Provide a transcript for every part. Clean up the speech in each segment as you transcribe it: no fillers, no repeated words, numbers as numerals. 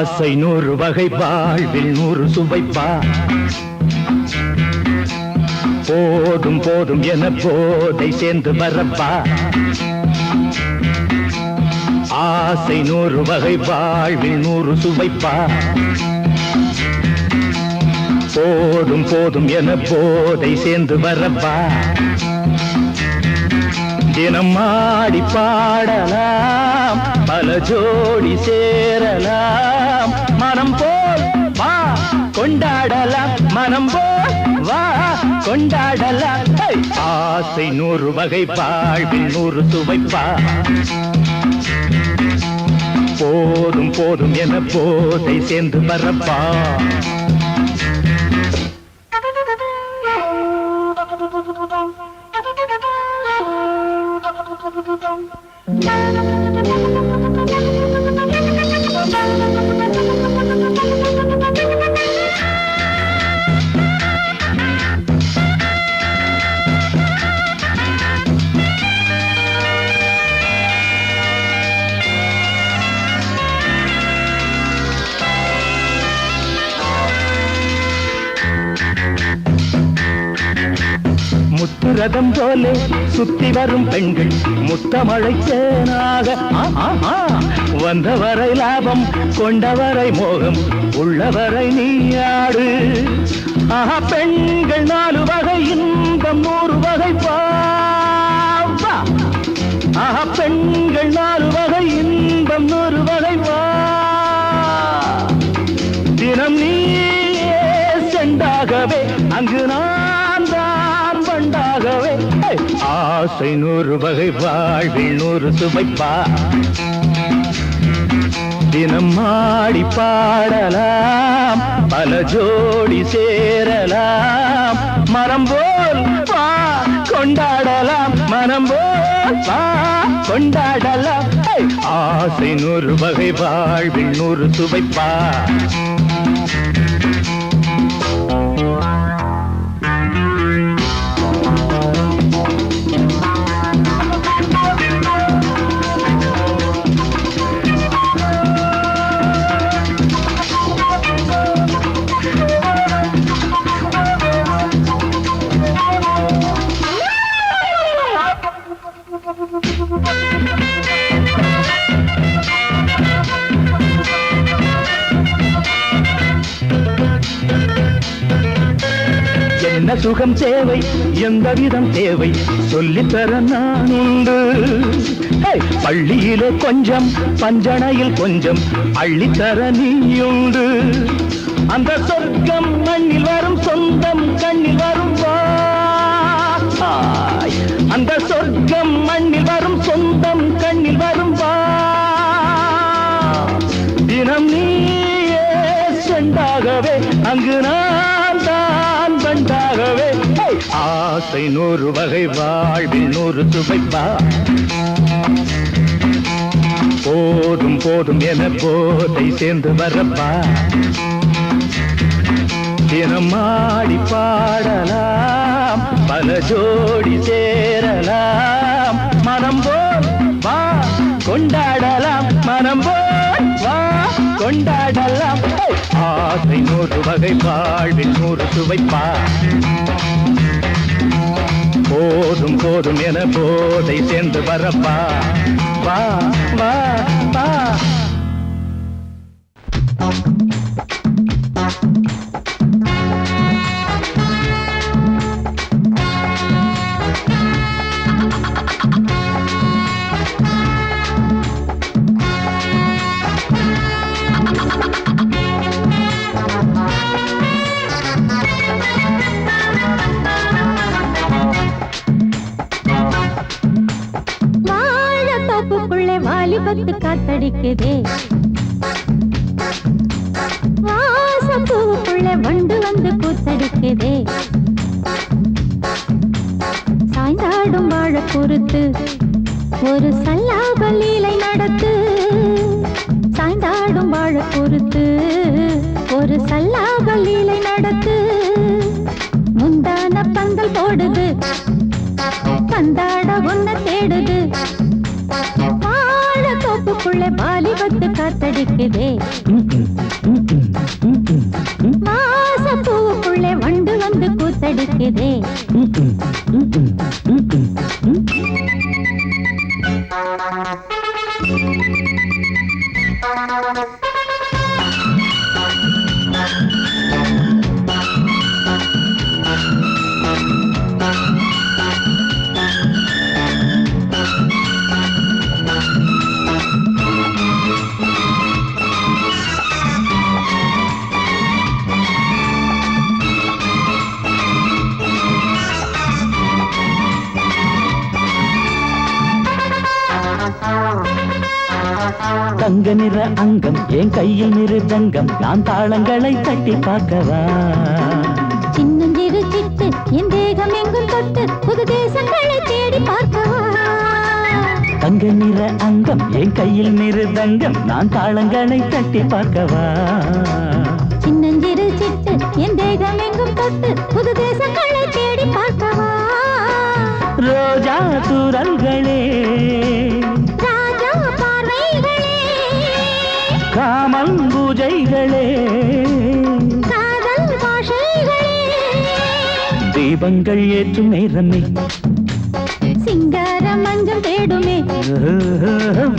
ஆசை 100 வகை வாழ்வில் 100 சுவைப்பா போதும் போதும் என போதை சேர்ந்து வரப்பா ஆசை 100 வகை வாழ்வில் 100 சுவைப்பா போதும் போதும் என போதை சேர்ந்து வரப்பா தினம் ஆடி பாடலாம் பல ஜோடி சேரலாம் மனம் போல் வா கொண்டாடலாம் மனம் போல் வா கொண்டாடலாம் ஆசை 100 வகை வாழ்வில் 100 சுவைப்பா போதும் போதும் என போதை சேர்ந்து வரப்பா முத்துரதம் போலே சுத்தி வரும் பெண்கள் முத்தமழை தேனாக வந்தவரை லாபம் கொண்டவரை மோகம் உள்ளவரை நீயாடு ஆஹா பெண்கள் 4 வகை இன்பம் 100 வகை பாவா ஆஹா பெண்கள் 4 வகை இன்பம் 100 வகை வா தினம் நீயே செண்டாகவே அங்கு நான் தான் வண்டாகவே ஆசை 100 வகை வாழ்வில் 100 சுவைப்பா தினம் ஆடி பாடலாம் பல ஜோடி சேரலாம் மரம் போல் வா கொண்டாடலாம் மனம் போல் வா கொண்டாடலாம் ஆசை 100 வகை வாழ்வில் 100 சுவைப்பா என்ன சுகம் தேவை எந்த விதம் தேவை சொல்லித்தர நான் உண்டு பள்ளியிலே கொஞ்சம் பஞ்சனையில் கொஞ்சம் அள்ளித்தர நீயுண்டு அந்த சொர்க்கம் மண்ணில் வரும் சொந்தம் கண்ணில் வரும் அந்த சொர்க்கம் மண்ணில் வரும் சொந்தம் கண்ணில் வரும் தினம் நீயே செண்டாகவே அங்கு நான் தான் வண்டாகவே ஆசை 100 வகை வாழ்வில் 100 சுவைப்பா போதும் போதும் என போதை சேர்ந்து வரப்பா தினம் ஆடி பாடலாம் பல ஜோடி சேரலாம் மனம் போல் வா கொண்டாடலாம் மனம் போல் வா கொண்டாடலாம் ஆசை 100 வகை வாழ்வில் 100 சுவைப்பா போதும் போதும் என போதை சேர்ந்து வரப்பா வா வா வா வாலிபத்து காத்தடிக்குதே வாசப்பூவுக்குள்ள வண்டு வந்து கூத்தடிக்குதே சாய்ந்தாடும் வாழ பொறுத்து ஒரு சல்லாப லீலை நடத்து சாய்ந்தாடும் வாழ பொறுத்து ஒரு சல்லாப லீலை நடத்து முந்தான பந்தல் போடுது பந்தாட உன்னை தேடுது வாழ தோப்புக்குள்ள வாலிபத்து காத்தடிக்குதே காத்தடிக்குதே. தங்க நிற அங்கம் என் கையில் மிருதங்கம் நான் தாளங்களை தட்டி பார்க்கவா. சின்னஞ்சிறு சிட்டு என் தேகம் எங்கும் தொட்டு புது தேசங்களை தேடி பார்க்கவா. தங்க நிற அங்கம் என் கையில் மிருதங்கம் நான் தாளங்களை தட்டி பார்க்கவா. சின்னஞ்சிறு சிட்டு என் தேகம் எங்கும் தொட்டு புது தேசங்களை தேடி பார்க்கவா. ரோஜா தூரல்களே ராஜா பார்வைகளே காமல் பூஜைகளே காதல் பாஷைகளே தீபங்கள் ஏற்றும் நேரமே சிங்கார மஞ்சள் தேடுமே.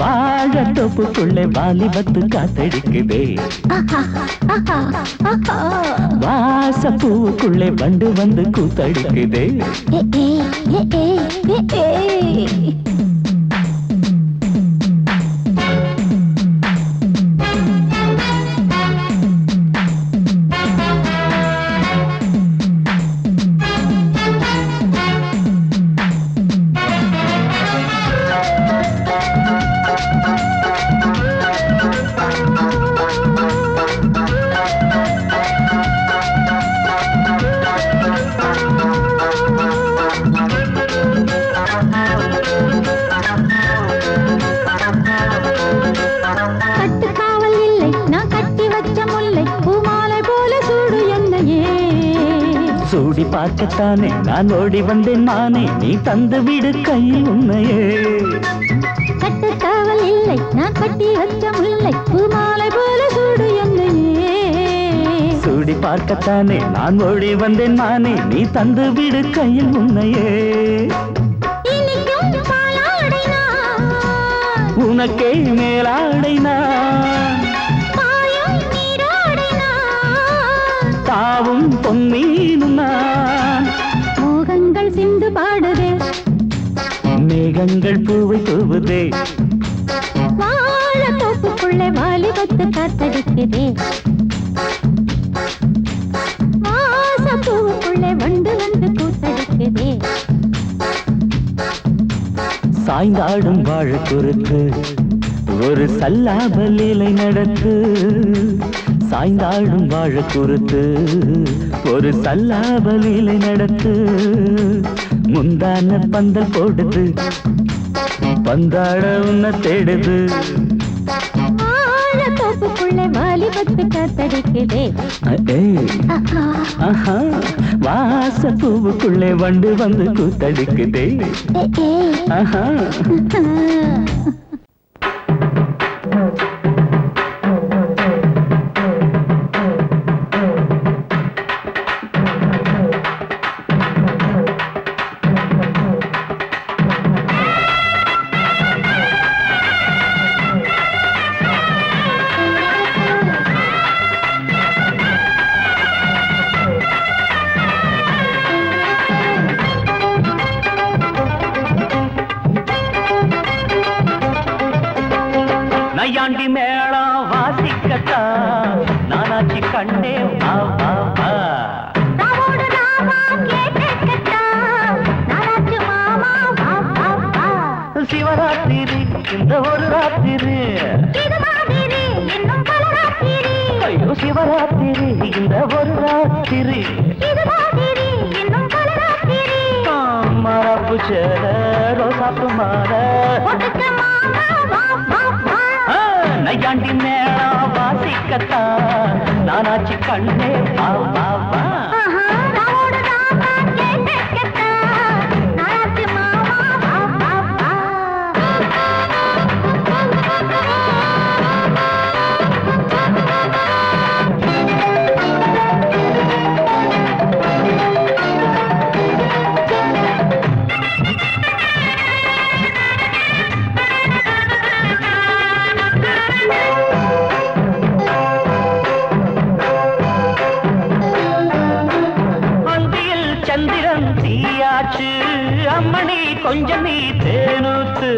வாழ தொப்புக்குள்ளே வாலிபத்து காத்தடிக்குதே. வாசப்பூவுக்குள்ளே வண்டு வந்து கூத்தடிக்குதே. கட்டுக்காவல் இல்லை நான் கட்டி வச்ச முல்லை பூமாலை போல சூடு என்னையே. சூடி பார்க்கத்தானே நான் ஓடி வந்தேன் மானே நீ தந்து விடு கையில் உன்னையே. கட்டுக்காவல் இல்லை நான் கட்டி வச்ச முல்லை பூமாலை போல சூடு என்னையே. சூடி பார்க்கத்தானே நான் ஓடி வந்தேன் மானே நீ தந்து விடு கையில் உன்னையே. இனிக்கும் பாலாடை நான் உனக்கே மேலாடை நான் பாயும் நீராடை நான் தாவும் பொன்மீனும் நான். மோகங்கள் சிந்து பாடுதே மேகங்கள் பூவை தூவுதே. வாழ தோப்புக்குள்ளே வாலிபத்து காத்தடிக்குதே. வாசப்பூவுக்குள்ளே வண்டு வந்து கூத்தடிக்குதே. சாய்ந்தாடும் வாழ குறுக்கு ஒரு சல்லாப லீலை நடத்து. சாய்ந்தாடும் வாழ குறுத்து ஒரு சல்லாப லீலை நடத்து. முந்தான பந்தல் போடுது பந்தாட உன்னை தேடுது. வாழ தோப்புக்குள்ளே வாலிபத்து காத்தடிக்குதே. ஆஹா வாசப்பூவுக்குள்ளே வண்டு வந்து கூத்தடிக்குதே. ஆஹா நையாண்டி மேளம் வாசிக்கத்தா நானாச்சி கண்ணே வா வா வா. ராவோடு ராவா கேட்டுக்கட்டா நானாச்சு மாமா வா வா வா. சிவராத்திரி இந்த ஒரு ராத்திரி இது மாதிரி இன்னும் பல ராத்திரி. ஐயோ சிவராத்திரி இந்த ஒரு ராத்திரி இது மாதிரி இன்னும் பல ராத்திரி. மரப்பு சேர ரோசாப்பு மாற ஒட்டுக்க மாமா வா வா வா. நையாண்டி மேளம் வாசிக்கத்தா நானாச்சி கண்ணே வா வா வா. ராவோடு ராவா கேட்டுக்கட்டா நானாச்சு மாமா வா வா வா. அம்மணி கொஞ்சம் நீ தேனூத்து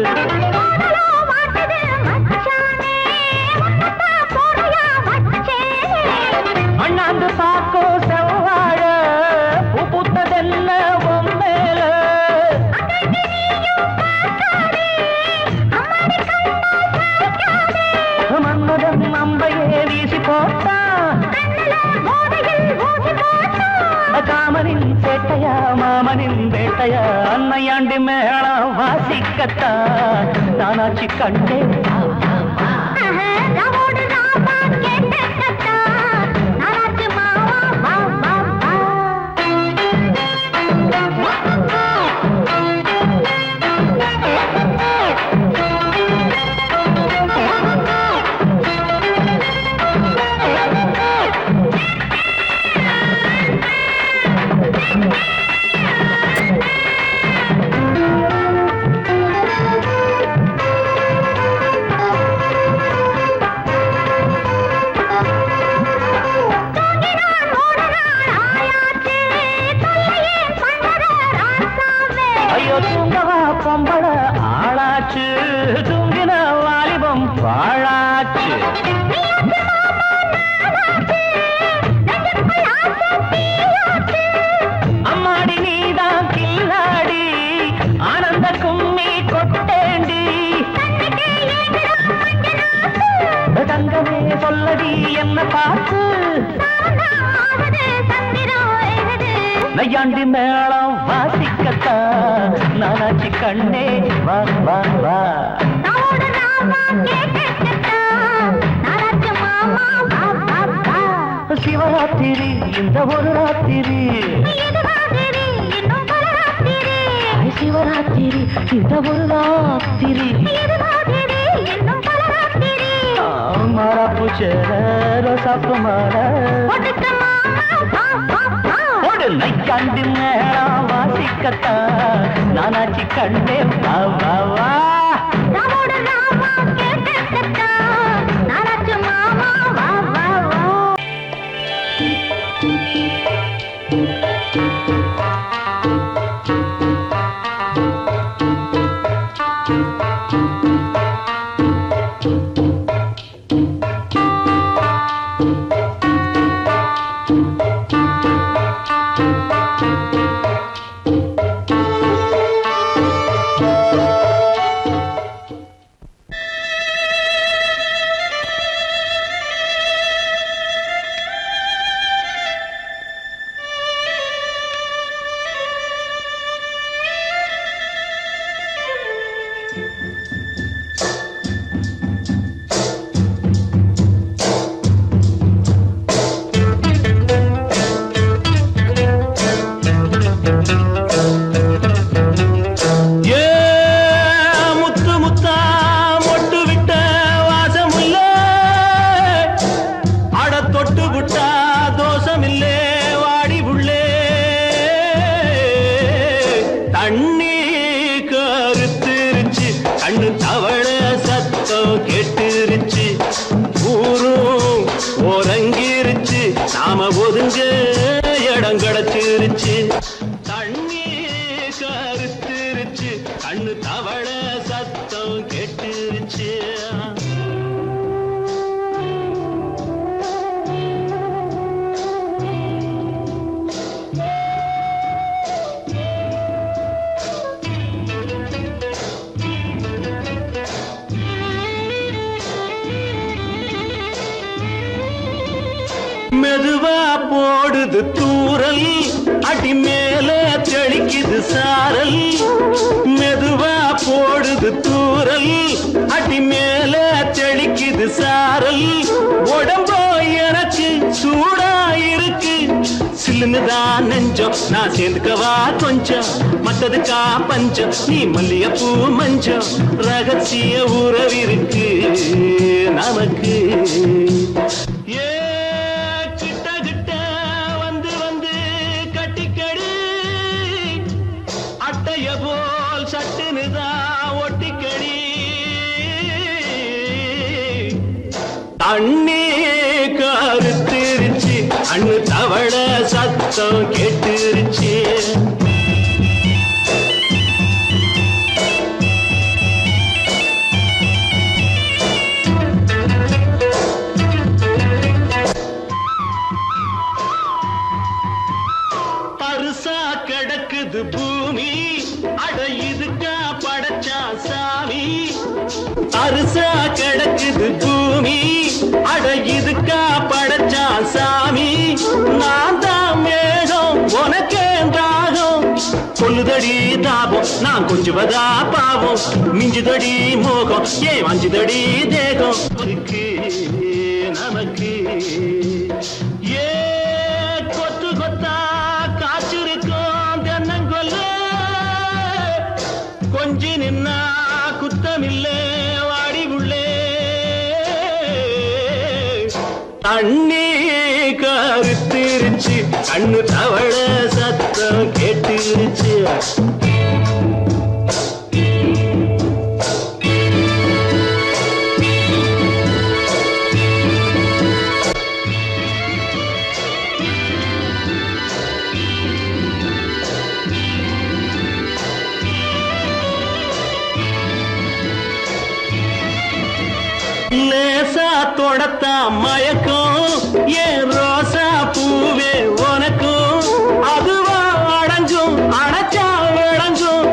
அண்ணாந்து பாக்கோ செவ்வாழ பூ பூத்ததெல்ல மேல மன்மதன் அம்பையே வீசி போட்டா காமனின் சேட்டையா மாமனின் வேட்டையா அன்னையாண்டி மேளம் வாசிக்கத்தா நானாச்சி கண்டே பொம்பள ஆளாச்சு தூங்கின வாலிபம் பாழாச்சு அம்மாடி நீதான் கில்லாடி ஆனந்த கும்மி கொட்டேண்டி தங்கமே சொல்லடி என்ன பார்த்து நையாண்டி மேளம் வாசிக்கத்தா நானாச்சி கண்ணே வா வா வா சிவராத்திரி இந்த ஒரு ராத்திரி சிவராத்திரி இந்த ஒரு ராத்திரி மாறாப்பு சேர ரோசாப்பு மாற நைக்காண்டி மேளம் வாசிக்கத்தா நானாச்சி கண்டே வா வா வா நாம ஒதுங்க இடம் கிடைச்சிருச்சு தண்ணி கருத்துருச்சு கண்ணு தவள சத்தம் கெட்டுருச்சு மெதுவா போடுது தூரல் அடி மேல தெளிக்குது சாரல் மெதுவா போடுது தூரல் அடி மேல தெளிக்குது சாரல் உடம்போ எனக்கு சூடா இருக்கு சில்லுன்னுதான் நெஞ்சம் நான் சேர்ந்துக்கவா கொஞ்சம் மத்ததுக்கா பஞ்சம் நீ மல்லிகைப்பூ மஞ்சம் ரகசிய உறவிருக்கு நமக்கு போல் சட்டுனுதா ஒட்டிக்கடி தண்ணி கருத்திருச்சு அண்ணு தவள சத்தம் கேட்டுருச்சு இதுக்கா படைச்சா சாமி அரிசா கிடக்குது பூமி அட இதுக்கா படைச்சா சாமி நான் தான் மேகம் உனக்கே தாகம் கொல்லுதடி தாபம் நான் கொஞ்சுவதா பாவம் மிஞ்சுதடி மோகம் ஏன் வஞ்சுதடி தேகம் நமக்கு ஏ கொத்து கொத்தா காய்ச்சிருக்கோம் தென்னங்கொல்ல கொஞ்சி நின்னா குத்தமில்லே வாடி உள்ளே தண்ணி கருத்திருச்சு கண்ணு தவள சத்தம் கேட்டுருச்சு லேசா தொடத்தா மயக்கம் ஏன் ரோசா பூவே உனக்கும் அதுவா அடங்கும் அடைச்சா விளங்கும்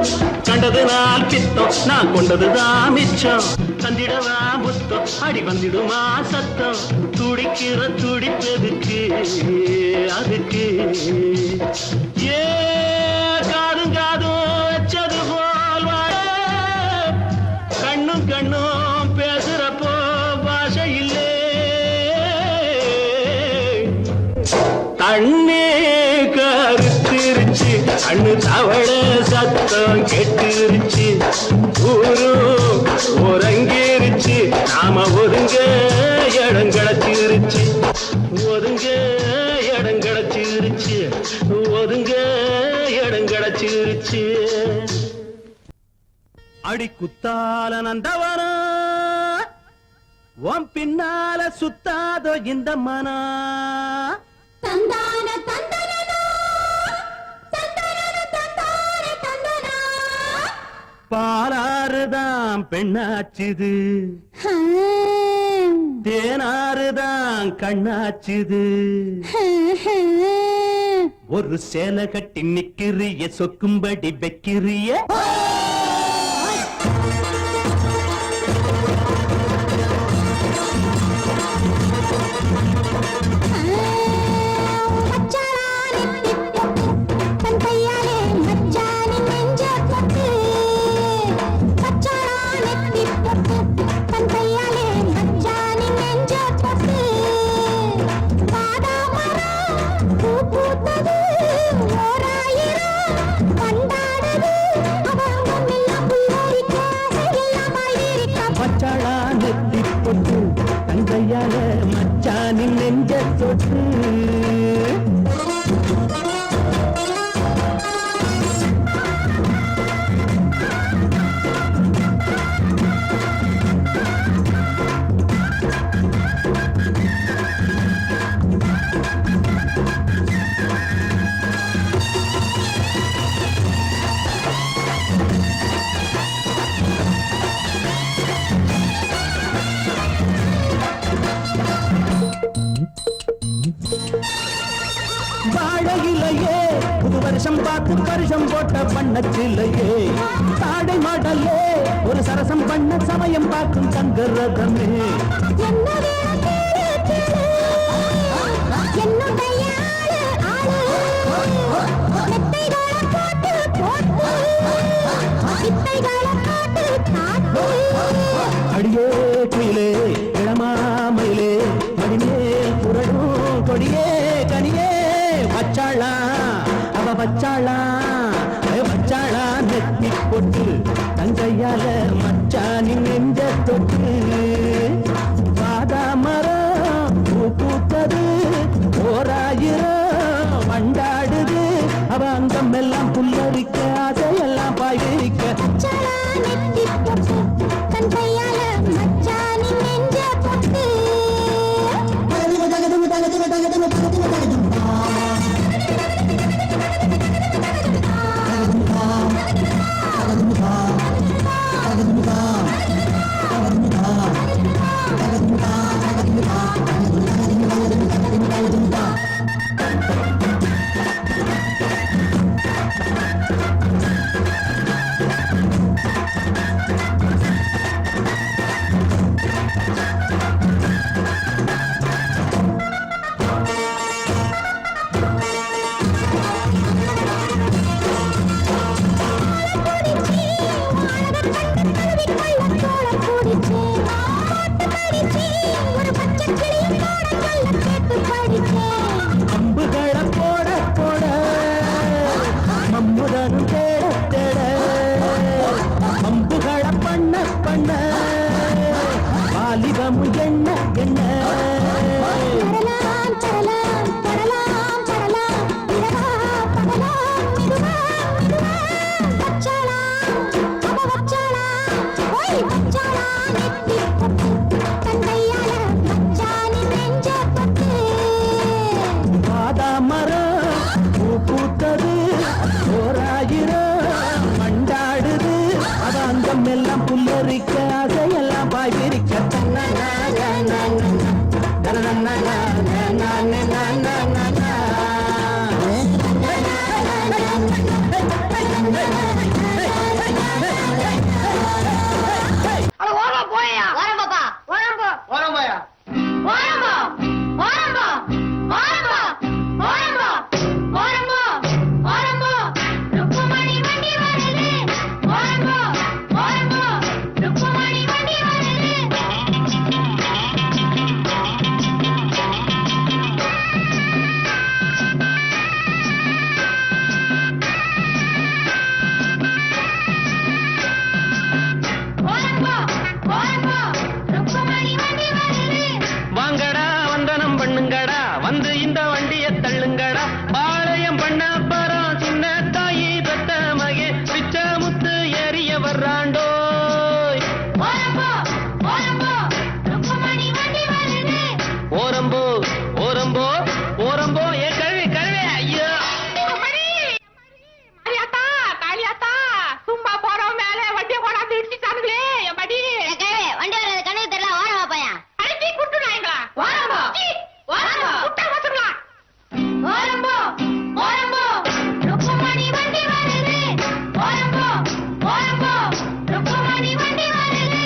கண்டது நாள் பித்தம் நான் கொண்டதுதான் மிச்சம் தந்திடவா புத்தம் அடி வந்திடுமா சத்தம் துடிக்கிற துடிப்பதுக்கு அதுக்கு ஏ காதும் காதும் வச்சது போல் வாழ கண்ணும் கண்ணும் பேசுறப்போ பாஷை இல்லே தண்ணே கருத்திருச்சு கண்ணு தவள சத்தம் கெட்டுருச்சு ஊரு உறங்கிருச்சு நாம ஒதுங்க இடம் கிடைச்சிருச்சு ஒதுங்க இடம் கிடைச்சிருச்சு ஒதுங்க இடம் கிடைச்சிருச்சு அடி குத்தால நந்தவனா உன் பின்னால சுத்தாதோ இந்த மனா தந்தான தந்தனனா தந்தனன தந்தான தந்தனா பாலாறுதான் பெண்ணாச்சுது தேனாறுதான் கண்ணாச்சுது ஒரு சேலை கட்டி நிக்கிறிய சொக்கும்படி வைக்கிறிய தங்கையால மச்சானின் நெஞ்ச தொட்டு வாழையிலையே புது வருஷம் பார்த்து வருஷம் போட்ட வண்ணச்சிலையே தாடை மாடலே ஒரு சரசம் பண்ண சமயம் பார்க்கும் சங்கரதமே அடியே குயிலே இளமாமயிலே மடிமேல் புரடும் கொடியே கனியே வச்சாளா அவ வச்சாளா வச்சாளா நெத்தி போட்டு தங்கையால மச்சானின் நெஞ்ச தொட்டு வாதா மரம் பூ பூத்தது ஓராயிரம் வண்டாடுது அவ அங்கம் எல்லாம் புல்லரிக்க ஆசையெல்லாம் பாய்விரிக்க என்ன தரலாம் தரலாம் தரலாம் தரலாம் இரவா பகலாம் மெதுவா மெதுவா வச்சாளா அவ வச்சாளா ஓய் வச்சாளா நெத்தி பொட்டு தந்தையால வச்சானி நெஞ்ச பட்டு பாதாமரம் பூ பூத்தது ஓராயிரம் மண்டாடுது அவ அங்கம் எல்லாம் புல்லரிக்க அதையெல்லாம் பாய்விரிக்க வாங்கடா வந்தனம் பண்ணுங்கடா வந்து இந்த வண்டியை தள்ளுங்கடா பாளையம் பண்ண பரம் சின்ன தாயி தத்த மகே பிச்ச முத்து ஏறிய வர்றாண்டோய் ஓரம்போ ஓரம்போ ஓரம்போ ஏ கழுவி கழுவி ஐயோ சும்மா போறோம் மேல வண்டியை கொண்டாந்து இடிச்சுட்டானுங்களே என் வண்டி வர்றது கணக்கு தெரியல ஓரமா பையன் அடிச்சு குட்டுனாங்களா வாரம்போ வாரம்போ குட்ட வசங்களா ஓரம்போ ஓரம்போ ருக்குமணி வண்டி வருது ஓரம்போ ஓரம்போ ருக்குமணி வண்டி வருது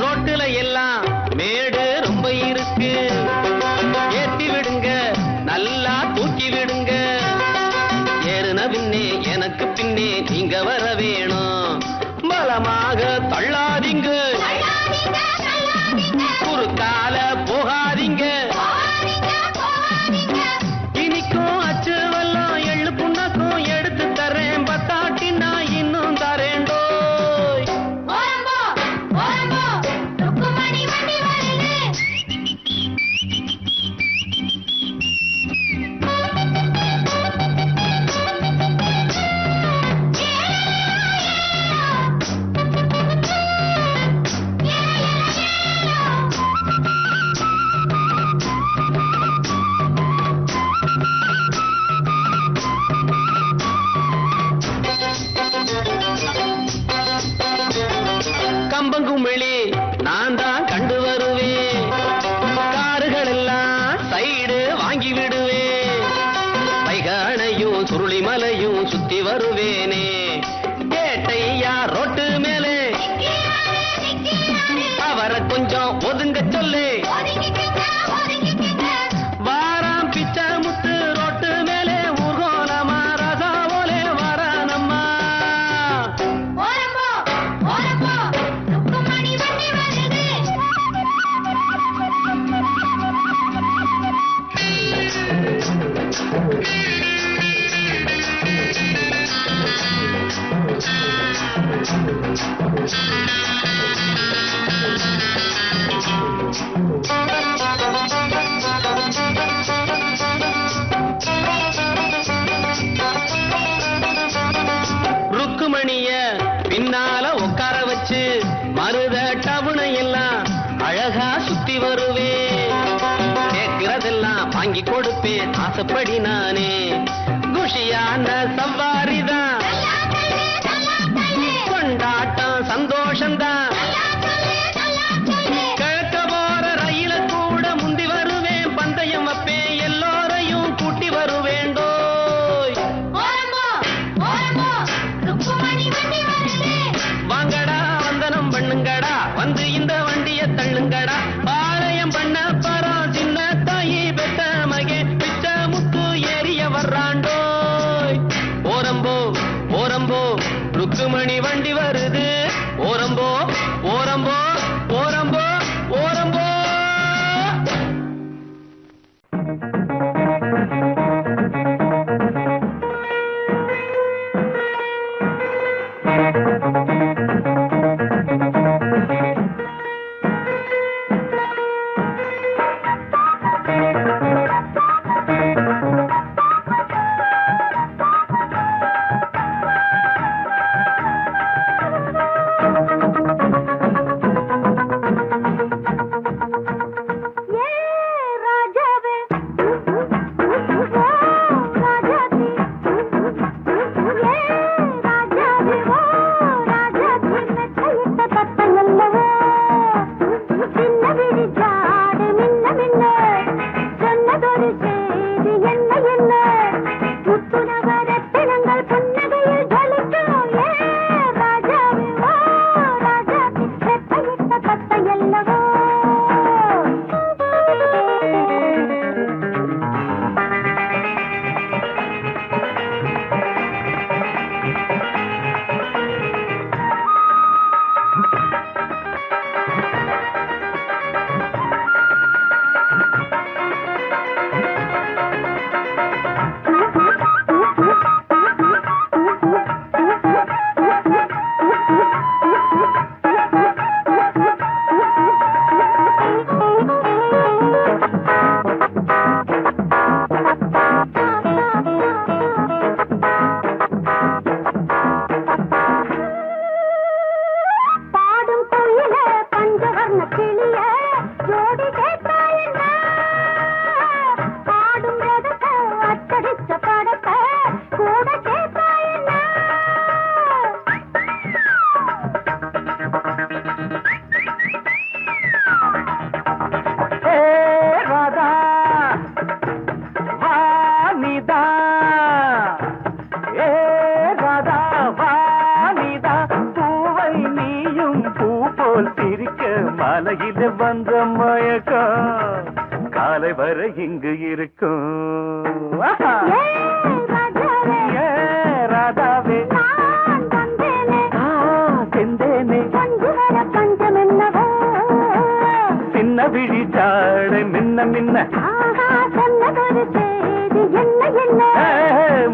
ரோட்டுல எல்லாம் மேடு ரொம்ப இருக்கு ஏத்தி விடுங்க நல்லா தூக்கி விடுங்க ஏறுன பின்னே எனக்கு பின்னே நீங்க வர வேணும் பலமாக தள்ளாதீங்க குறுக்கால போகாதீங்க இனிக்கும் அச்சு வெல்லம் எள்ளு புண்ணாக்கும் எடுத்து தரேன் பத்தாட்டி நான் இன்னும் தரேண்டோய் ஓரம்போ ஓரம்போ ருக்குமணி வண்டி வருது கம்பங்குமிழி நான் தான் கண்டு வருவேன் காருகள் எல்லாம் சைடு வாங்கி விடுவேன் வைகானையும் சுருளிமலையும் சுத்தி வருவேனே கேட்டையா ரோட்டு மேலே அவரை கொஞ்சம் ஒதுங்க சொல்லு வாராம் பிச்சை முத்து ரோட்டு மேலே ஊர்கோலமா ரசாவோலே வரானம்மா ஓரம்போ ஓரம்போ ருக்குமணி வண்டி வருது ருக்குமணிய பின்னால உட்கார வச்சு மருத டவுனை எல்லாம் அழகா சுத்தி வருவேன் கேட்கிறதெல்லாம் வாங்கி கொடுப்பேன் ஆசைப்படி நானே குஷியான சவாரிதான் கொண்டாட்டம் சந்தோஷம்தான் கிழக்க போற ரயில கூட முந்தி வருவேன் பந்தயம் வைப்பேன் எல்லோரையும் கூட்டி வருவேண்டோய் ஓரம்போ ஓரம்போ ருக்குமணி வண்டி வருது வாங்கடா வந்தனம் பண்ணுங்கடா வந்து இந்த வண்டியை தள்ளுங்கடா பாளையம் பண்ண பரம் அல்லவோ சின்ன விழி ஜாடு மின்ன மின்ன சொன்னதொரு செய்தி என்ன என்ன முத்துநகரத்தினங்கள் புன்னகையில் ஜொலிக்கும் ராஜாவே ஓ ராஜாவே செத்தையிட்ட கத்தை அல்லவோ மாலையில வந்த மயக்கம் காலை வரை இங்கு இருக்கும் ராதாவே செந்தேனே சின்ன விழி சாடு மின்ன மின்ன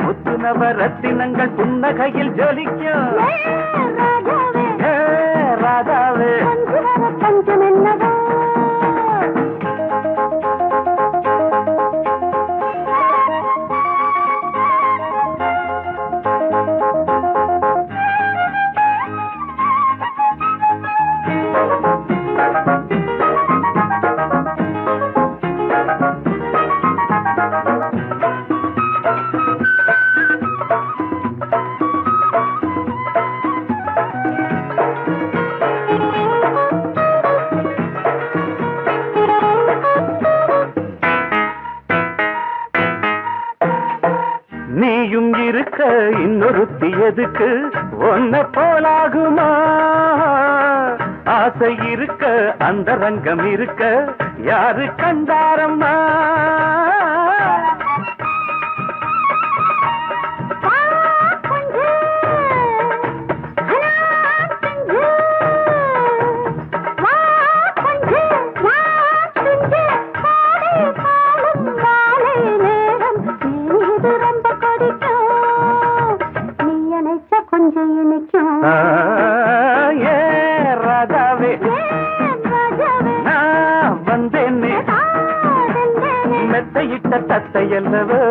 முத்து நவரத்தினங்கள் புன்னகையில் ஜொலிக்கும் ராதாவே பஞ்சம் என்னவோ நீயும் இருக்க இன்னொருத்தி எதுக்கு ஒன்ன போலாகுமா ஆசை இருக்க அந்த ரங்கம் இருக்க யாரு கண்டாரம்மா ராதாவே நான் வந்தேனே மெத்தையிட்ட தத்தை அல்லவோ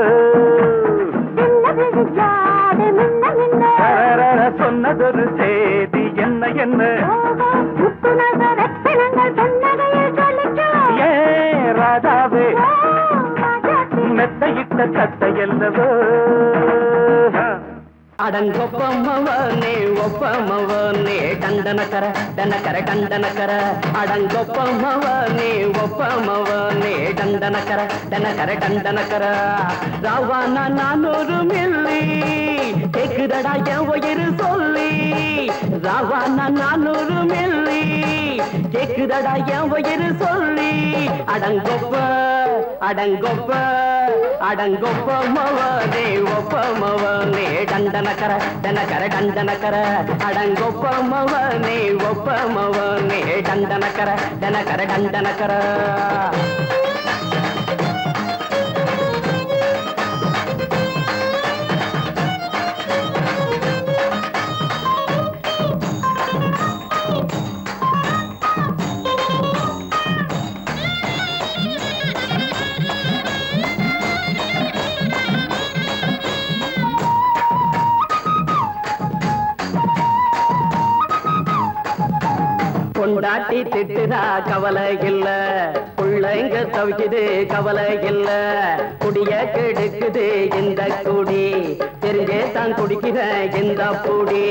சொன்னதொரு செய்தி என்ன என்ன ராதாவே மெத்தையிட்ட தத்தை அல்லவோ அடங்கொப்பமவனே ஒப்பமவனே டண்டனக்கர டனக்கர டண்டனக்கர அடங்கொப்பமவனே ஒப்பமவனே டண்டனக்கர டனக்கர டண்டனக்கர ராவானா 400 மில்லி கேக்குதடா என் உயிர் சொல்லி ராவானா 400 மில்லி கேக்குதடா என் உயிர் சொல்லி அடங்கொப்ப அடங்கொப்ப அடங்கொப்பமவனே ஒப்பமவனே டண்டனக்கர டனக்கர டண்டனக்கர அடங்கொப்பமவனே ஒப்பமவனே டண்டனக்கர டனக்கர டண்டனக்கர பொண்டாட்டி திட்டுதா கவலை இல்ல புள்ளைங்க தவிக்குது கவலை இல்ல குடிய கெடுக்குது இந்த குடி தெரிஞ்சே தான் குடிக்கிற இந்த பூடி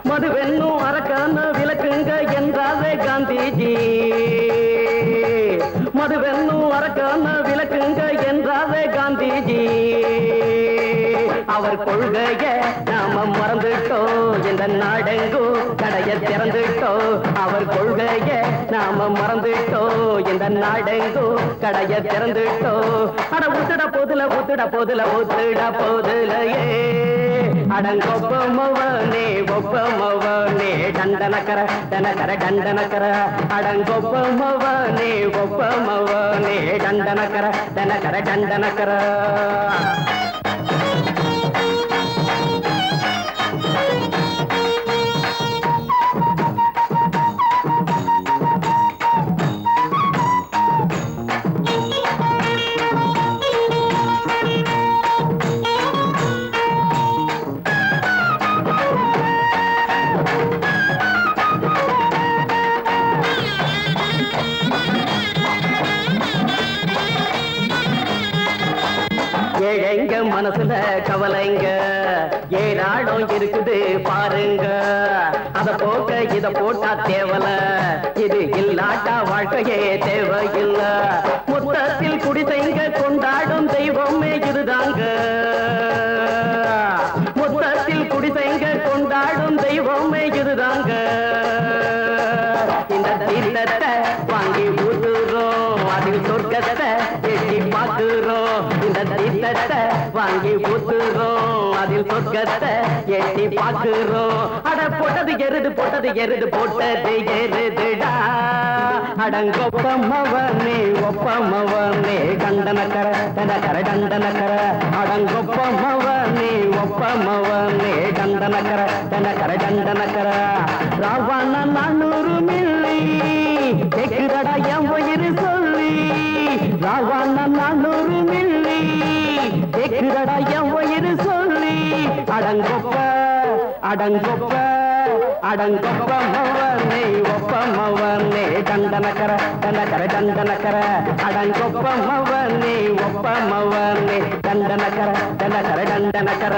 மதுவென்னும் அரக்கான விளக்குங்க என்றாலே காந்திஜி மதுவென்னும் அரக்கான விளக்குங்க என்றாரே காந்திஜி அவர் கொள்கைய நாம மறந்துட்டோம் இந்த நாடெங்கும் கடைய திறந்துட்டோம் அவர் கொள்கைய நாம மறந்துட்டோம் இந்த நாடெங்கும் கடைய திறந்துட்டோம் அட ஊத்துட போதுல ஊத்துட போதுல ஊத்துட போதுலையே அடங்கொப்பமவனே ஒப்பமவனே டண்டனக்கர டனக்கர டண்டனக்கர அடங்கொப்பமவனே ஒப்பமவனே டண்டனக்கர டனக்கர டண்டனக்கர ஏழைங்க மனசுல கவலைங்க ஏராளம் இருக்குது பாருங்க அத போக்க இத போட்டா தேவல இது இல்லாட்டா வாழ்க்கையே தேவையில்ல மொத்தத்தில் குடிசைங்க கொண்டாடும் தெய்வமே இதுதாங்க மொத்தத்தில் குடிசைங்க கொண்டாடும் தெய்வமே இதுதாங்க இந்த தீர்த்தத்தை வாங்கி ஊத்துறோம் அதில் சொர்க்கத்தை எட்டி பார்க்கிறோம் இந்த தீர்த்தத்தை வாங்கி ஊத்துறோம் அதில் சொர்க்கத்தை எட்டி பார்க்கிறோம் அட போட்டது எருது போட்டது எருதுடா அடங்கொப்பமவனே ஒப்பமவனே கண்டனக்கர டனக்கர டண்டனக்கர அடங்கொப்பமவனே ஒப்பமவனே கண்டனக்கர டனக்கர டண்டனக்கர ராவண 400 மில்லி கேக்குதடா என் உயிர் சொல்லி ராவண 400 மில்லி கேக்குதடா என் உயிர் சொல்லி அடங்கொப்ப அடங்கொப்ப அடங்கொப்பமவனே ஒப்பமவனே டண்டனக்கர டனக்கர டண்டனக்கர அடங்கொப்பமவனே ஒப்பமவனே டண்டனக்கர டனக்கர டண்டனக்கர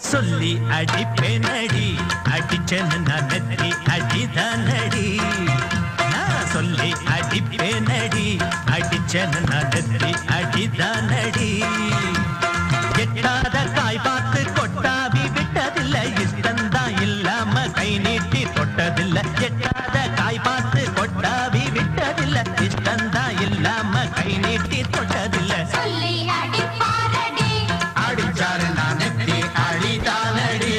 சொல்லி அடிப்பேனடி அடிச்சனு நத்தி அடிதானடி நான் சொல்லி அடிப்பேனடி அடிச்சனு நத்தி அடிதானடி எட்டாத காய் பார்த்து கொட்டாவி விட்டதில்லை இஷ்டந்தா இல்லாம கை நீட்டி தொட்டதில்லை எட்டாத காய் பார்த்து கொட்டாவி விட்டதில்லை இஷ்டந்தா இல்லாம கை நீட்டி தொட்டதில்லை சொல்லி அடிப்பாரடி அடிச்சாரு நான் நெத்தி அடிதானடி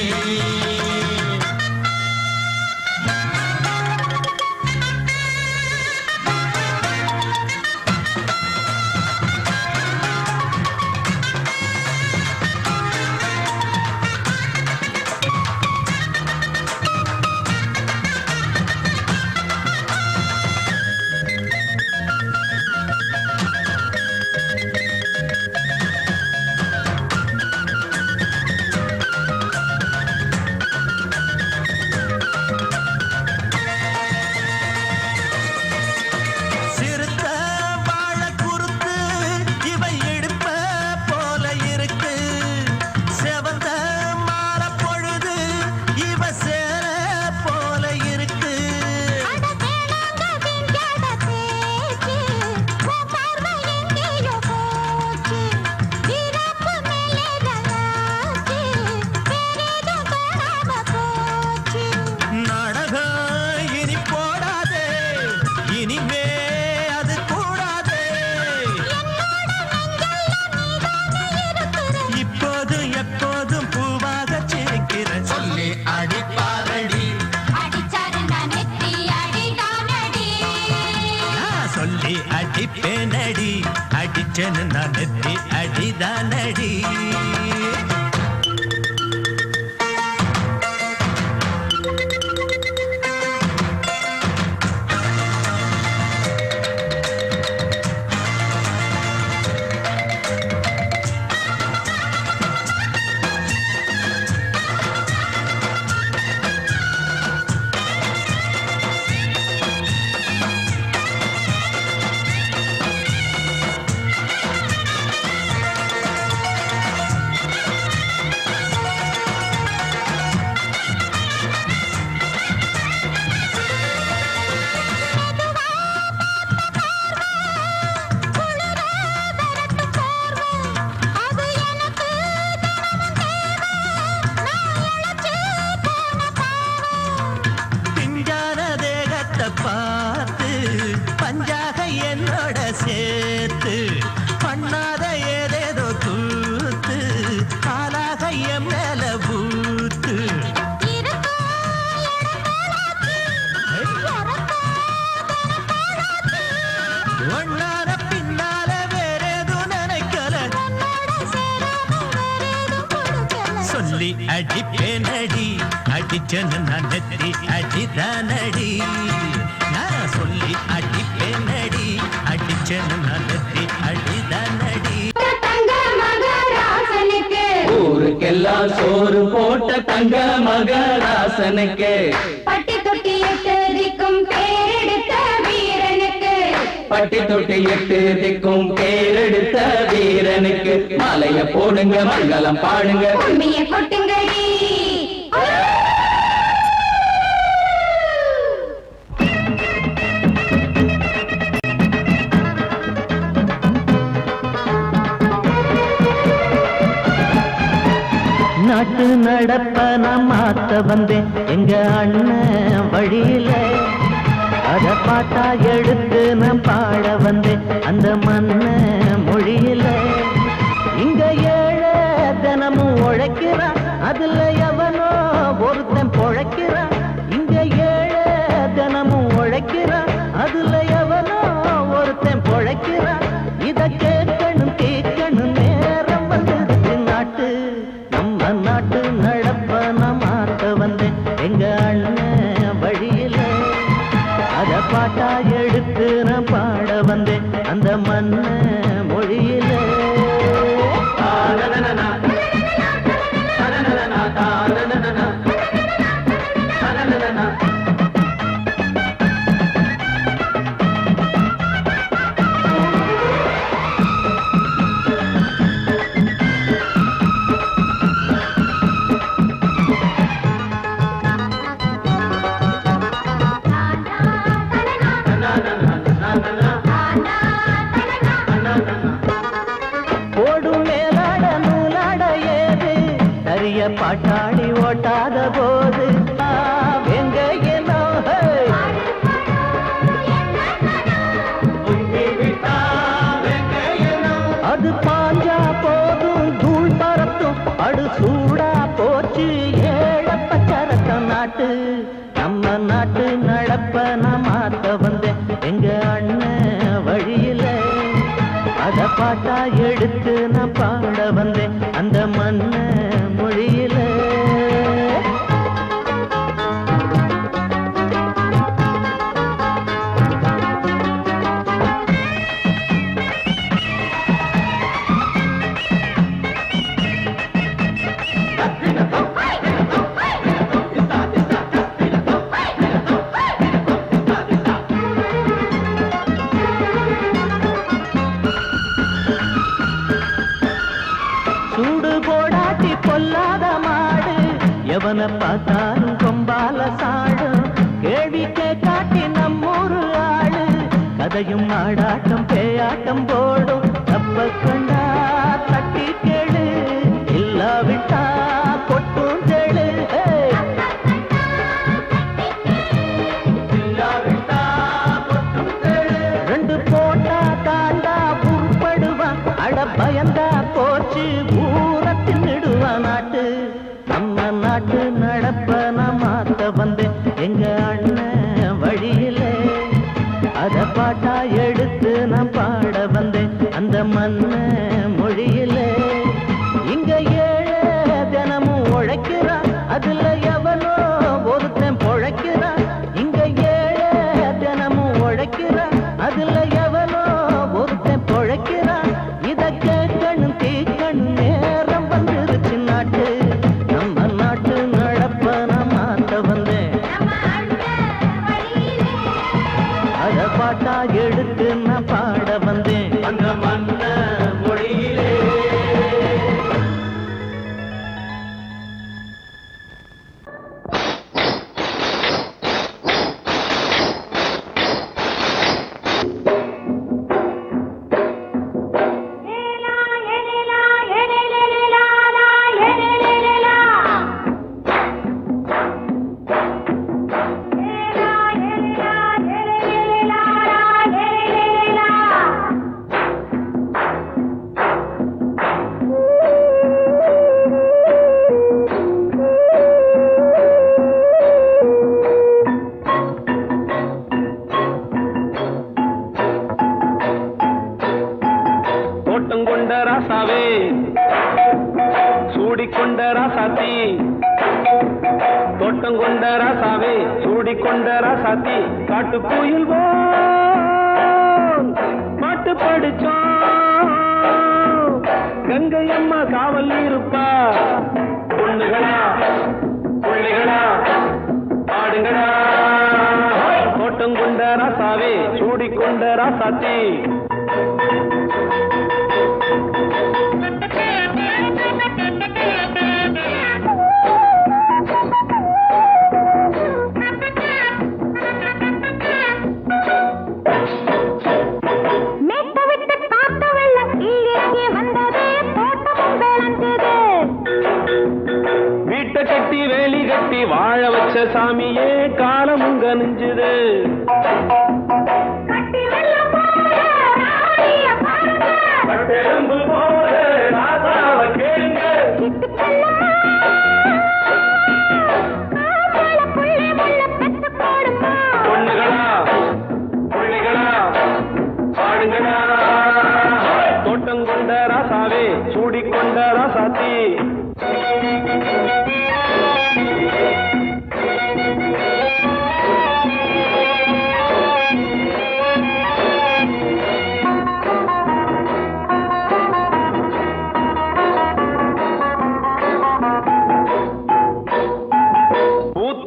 அடிப்பேனடி அடிச்சனு நான் நெத்தி அடிதானடி அடிப்பேனடி அடிச்சனு நான் நெத்தி அடிதானடி நான் சொல்லி அடிப்பேனடி அடிச்சனு நான் நெத்தி அடிதானடி ஊருக்கெல்லாம் சோறு போட்ட தங்க மகராசனுக்கு பட்டி தொட்டி எட்டு திக்கும் பேரெடுத்த வீரனுக்கு பட்டி தொட்டி எட்டு திக்கும் பேரெடுத்த வீரனுக்கு மாலைய போடுங்க மங்களம் பாடுங்க உண்மைய கொட்டுங்கடி நாட்டு நடப்ப நான் மாத்த வந்தேன் எங்க அண்ணன் வழியில அத பாட்டா எடுத்து நான் பாட வந்தேன் அந்த மண்ண மொழியில இங்க ஏழை தினமும் உழைக்கிறான் அதுல எவனோ ஒருத்தன் பொழைக்கிறான் இங்க ஏழை தினமும் உழைக்கிறான் அதுல எவனோ ஒருத்தன் பொழைக்கிறான் இத கேட்கணும் கேட்கணும் நேரம் வந்துடுச்சு நாட்டு நாட்டு நடப்ப நான் மாத்த வந்தேன் எங்க அண்ணன் வழியில அத பாட்டா எடுத்து நான் பாட வந்தேன் அந்த மண்ண மொழியில பாட்டாளி ஓட்டாத போது எங்க அது பாஞ்சா போதும் தூள் பரத்தும் அடு சூடா போச்சு ஏழப்பச்சரத்த நாட்டு நம்ம நாட்டு நடப்ப நான் மாத்த வந்தேன் எங்க அண்ணன் வழியில அத பாட்டா எடுத்து நான் பாட வந்தேன் அந்த மண்ண மொழியில எவனை பார்த்தாலும் கொம்பால சாடும் கேள்விக்கே காட்டி நம்மூரு ஆளு கதையும் ஆடாட்டம் பேயாட்டம் போடும் தப்ப கண்டா தட்டி கேளு இல்லாவிட்டா கொட்டும் கேளு ரெண்டு போட்டா தாண்டா உருப்படுவான் அட பயந்தா போச்சு ஊரத்தில் நிடுவான் நாட்டு நம்ம நாட்டு நடப்ப நான் மாத்த வந்தேன் எங்க அண்ணன் வழியில அத பாட்டா எடுத்து நான் பாட வந்தேன் ராசாத்தி தோட்டம் கொண்ட ராசாவே சூடிக்கொண்ட ராசாத்தி காட்டு கோயில் பாட்டு படிச்சோம் கங்கை அம்மா காவல் இருப்பா பொண்ணுகளா பிள்ளைகளா ஆடுங்களா தோட்டம் கொண்ட ராசாவே சூடிக்கொண்ட ராசாத்தி கட்டி வேலி கட்டி வாழ வச்ச சாமியே காலமும் கனிஞ்சுது பொண்ணுகளா பிள்ளைகளா பாடுங்களா தோட்டம் கொண்ட ராசாவே சூடிக்கொண்ட ராசாத்தி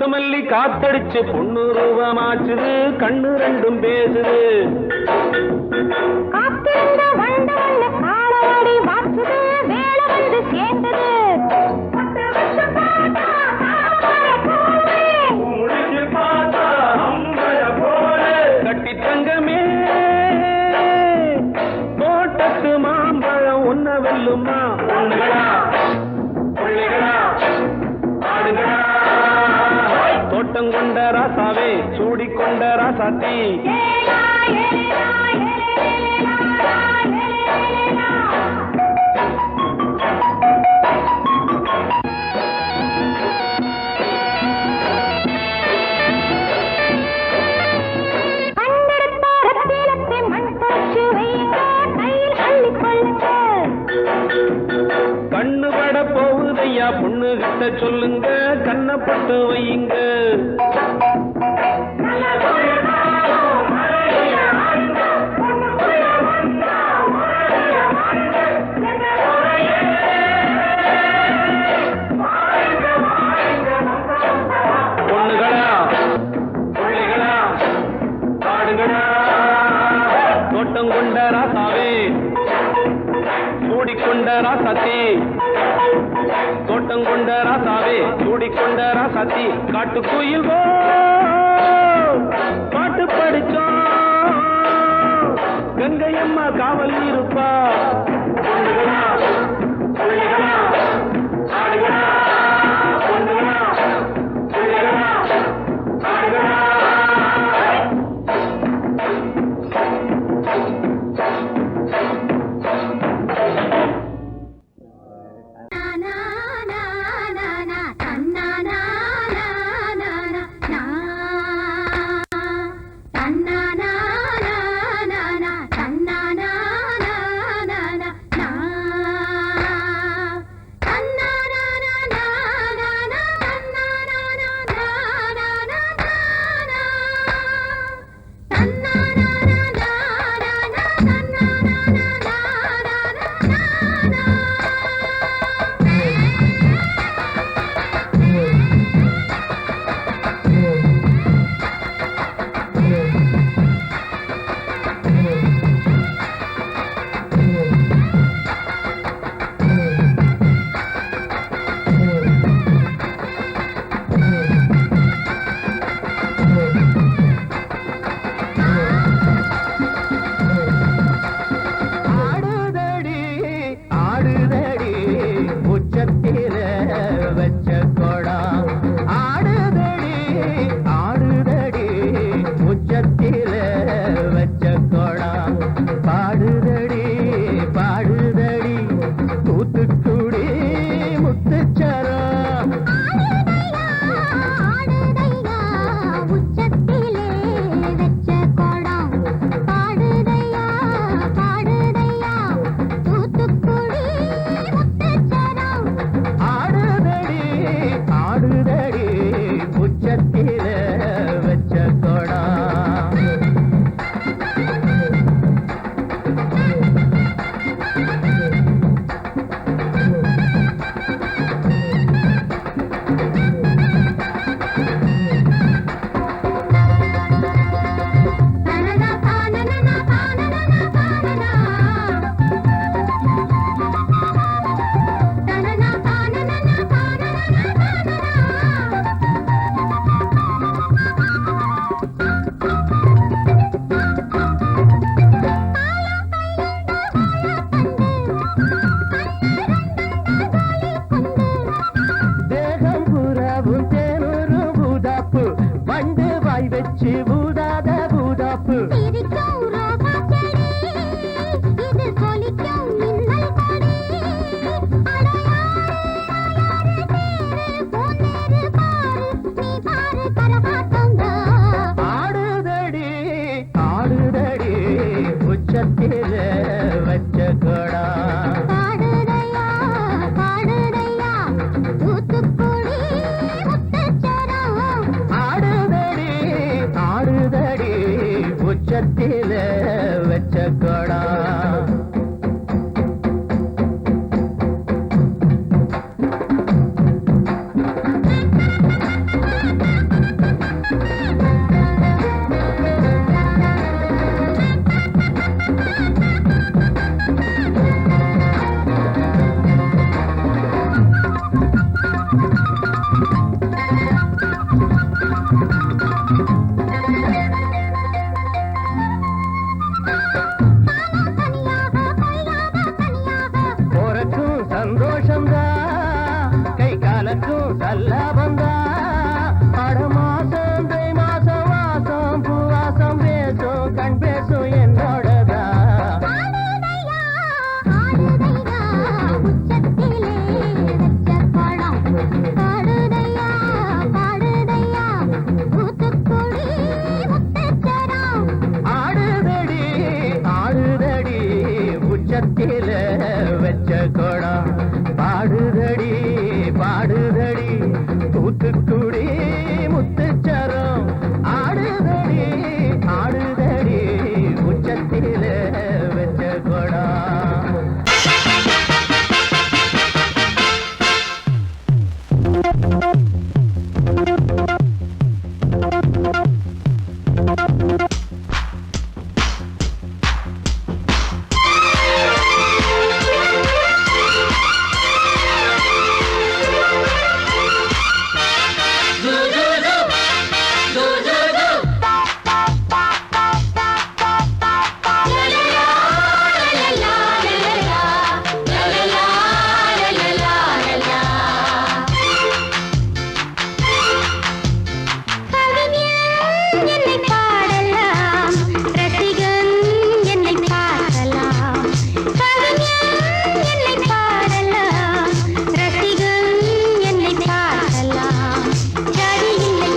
மல்லி காத்தடிச்சு பொண்ணு ரூபமாச்சுது கண்ணு ரெண்டும் பேசுது கட்டி தங்கமே தோட்டத்து மாம்பழம் ஒன்ன வெல்லுமா பொண்ணுகளா பிள்ளைகளா ஆடுகளா தோட்டம் கொண்ட ராசாவே சூடிக்கொண்ட ராசாத்தி கண்ணு பட போகுதையா பொண்ணு கிட்ட சொல்லுங்க கண்ணப்பட்டு வையுங்க பொண்ணுகளா பிள்ளைகளா பாடுங்களா தோட்டம் கொண்ட ராசாவே சூடிக்கொண்ட ராசாத்தி தோட்டம் கொண்ட ராசாவே சூடிக்கொண்ட ராசாத்தி காட்டு கோயில் பாட்டு படிச்சோம் கங்கை அம்மா காவல் இருப்பா பொண்ணுகளா பிள்ளைகளா ஆடுகளா பொண்ணுகளா பிள்ளைகளா ஆடுகளா பூச்சி பூதாத பூதாப்பு சிரிக்கும் ரோசா செடி இது சொலிக்கும் மின்னல் கொடி அடையாறு பொன்னேறு பாரு நீ பாரு கரகாட்டம் ஆடுதடி ஆடுதடி உச்சத்தில வச்ச கொடா பாடுதையா பாடுதையா தூத்துக்குடி முத்துச்சரம் ஆடுதடி ஆடுதடி உச்சத்தில வச்ச கொடா போறக்கும் சந்தோஷம்தா கை காலக்கும் சல்லாபந்தா அட மாசம் தை மாசம் வாசம் பூவாசம் பேசும் கண் பேசும் என்னோடதா ஆடுதையா ஆடுதையா உச்சத்திலே வச்ச பழம் பாடுதையா பாடுதையா தூத்துக்குடி முத்துச்சரம் ஆடுதடி ஆடுதடி உச்சத்தில வச்ச கொடா பாடுதடி பாடுதடி தூத்துக்குடி முத்துச்சரம் ஆடுதடி ஆடுதடி உச்சத்தில வச்ச கொடா என்னை பாடலாம் ரசிகன் என்னை பார்க்கலாம் கவிஞன் என்னை பாடலாம் ரசிகன் என்னை பார்க்கலாம் ஜாதி இல்லை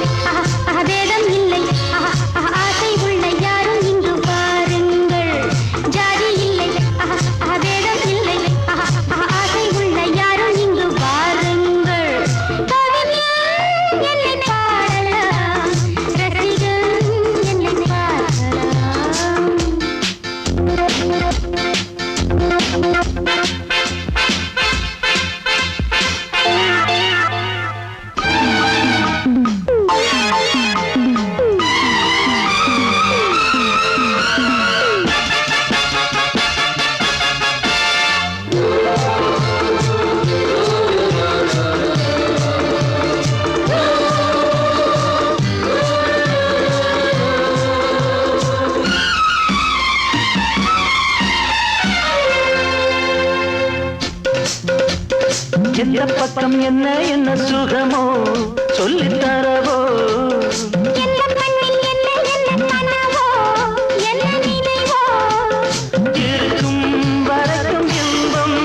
வேதம் இல்லை ஆசை உள்ள யாரும் இங்கு பாருங்கள் ஜாதி இல்லை வேதம் இல்லை ஆசை உள்ள யாரும் இங்கு பாருங்கள் கவிஞன் என்னை பாடலாம் ரசிகன் என்னை எந்த பக்கம் என்ன என்ன சுகமோ சொல்லித் தரவோ என்ன பண்ணில் என்ன என்ன கனவோ என்ன நினைவோ இருக்கும் வரைக்கும் இன்பம்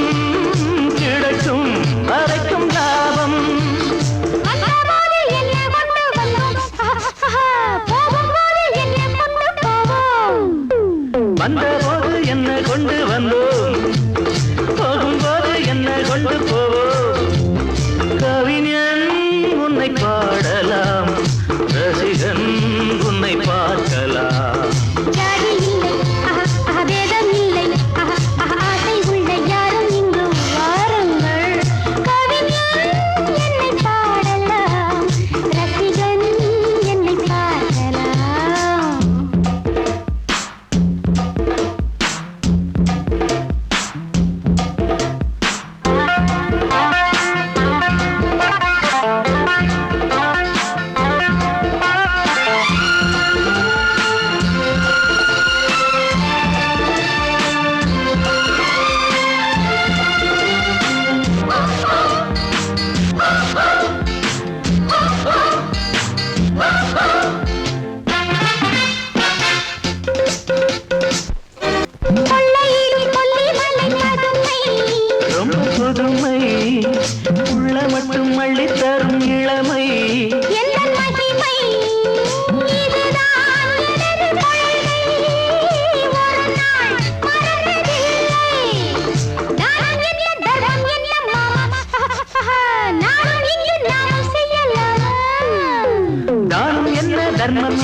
கிடைக்கும் வரைக்கும் லாபம் வந்தபோது என்ன கொண்டு வந்தோம் போகும்போது என்ன கொண்டு போவோம் வந்தபோது என்ன கொண்டு வந்தோம் போகும்போது என்ன கொண்டு போவோம் கவிஞன் உன்னை பாடலாம் ரசிகன் உன்னை பார்க்கலாம் ஜாதி இல்லை வேதம் இல்லை ஆசை உள்ள யாரும் இங்கு வாருங்கள் கவிஞன் என்னை பாடலாம் ரசிகன் என்னை பார்க்கலாம்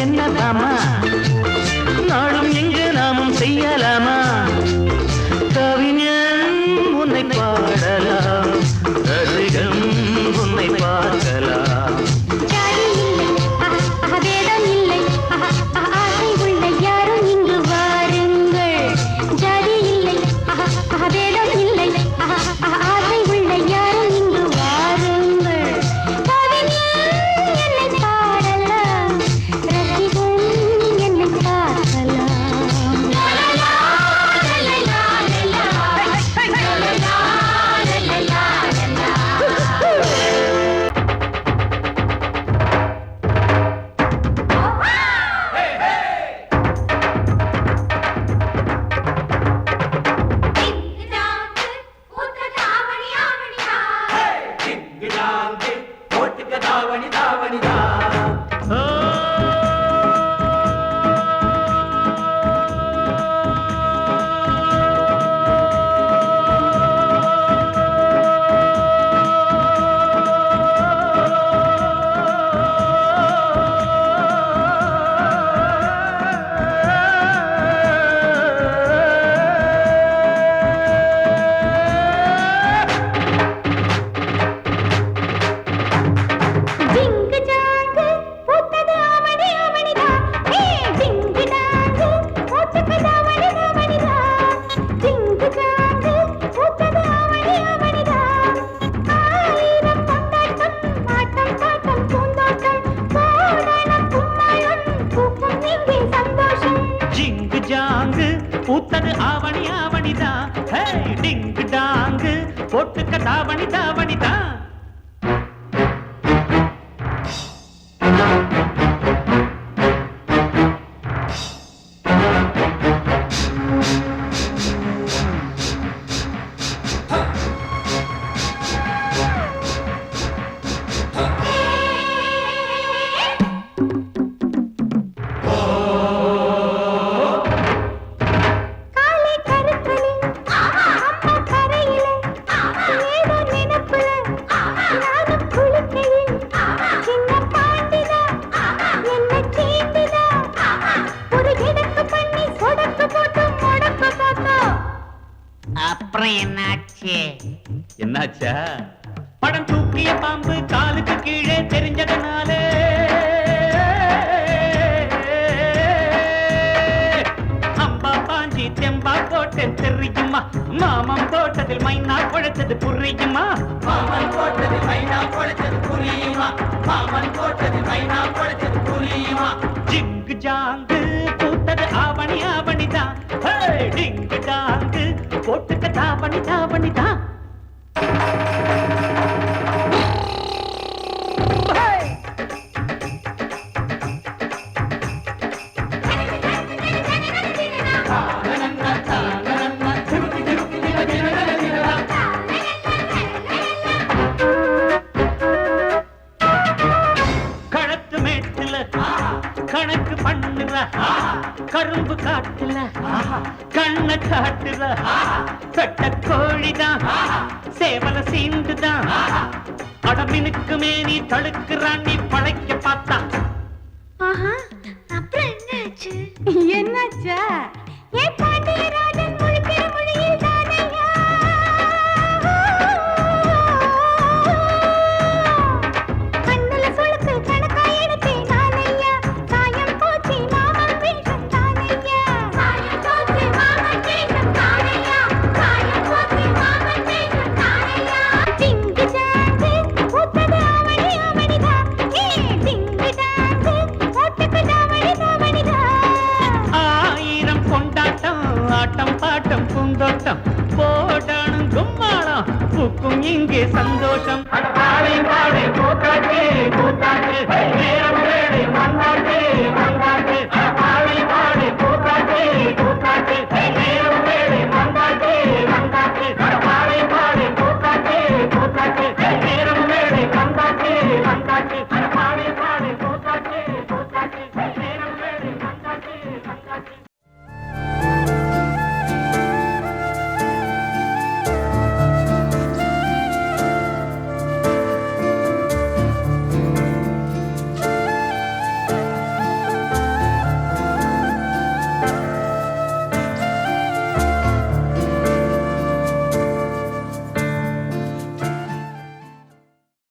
என்னதாமா நாளும் எங்கு நாமும் செய்யலாமா கவிஞன் உன்னை பாடலாம் ரசிகம் உன்னை பார்க்கலாம் ஜாதி இல்லை வேதம் இல்லை ஆசை உள்ள யாரும் இங்கு வாருங்கள் ஜாதி இல்லை வேதம் இல்லை ஆசை உள்ள யாரும் இங்கு வாருங்கள் கவிஞன் என்னை பாடலாம் ரசிகன் என்னை பார்க்கலாம் பூத்தது ஆவணி ஆவணிதான் டிங்கு டாங்கு போட்டுக்க தாவணி தாவணிதான் அப்புறம் என்னாச்சு? என்னாச்சா படம் தூக்கிய பாம்பு காலுக்கு கீழே தெரிஞ்சதனாலே அம்பா பாஞ்சி தெம்பா போட்டு தெரியுமா மாமன் தோட்டத்தில் மைனா குழைச்சது புரியுமா மாமன் தோட்டத்தில் மைனா குழைச்சது புரியுமா மாமன் தோட்டத்தில் மைனா குழைச்சது புரியுமா ஜிங்கு ஜாங்கு பூத்தது ஆவணி ஆவணிதான் டிங்கு டாங்கு போட்டுக்க தாவணி தாவணிதான் களத்து மேட்டுல கணக்கு பண்ணுற கரும்பு காட்டுல கண்ண காட்டுற கட்ட கோழிதான் சேவல சீந்துதான் அடமினுக்கு மேனி தடுக்கிறான் நீ பழைக்க பார்த்தா அப்புறம் என்னாச்சு என்னாச்சா ஏ பாண்டியராஜன் முழுக்கிற மொழியில் தானையா கண்ணுல சுளுக்கு கணக்கா எடுத்தேன் நானையா சாயம் போச்சு மாமன் வேஷம் தானையா சாயம் போச்சு மாமன் வேஷம் தானையா சாயம் போச்சு மாமன் வேஷம் தானையா டிங்கு டாங்கு பூத்தது ஆவணி ஆவணிதா ஏ டிங்கு டாங்கு போட்டுக்கு தாவணி தாவணிதா ஆயிரம் கொண்டாட்டம் ஆட்டம் பாட்டம் பூந்தோட்டம் போடணும் கும்மாளம் பூக்கும் இங்கே சந்தோஷம் பாடி பாடி கூத்தாச்சு கூத்தாச்சு நேரம் வேலை மண்ணாச்சு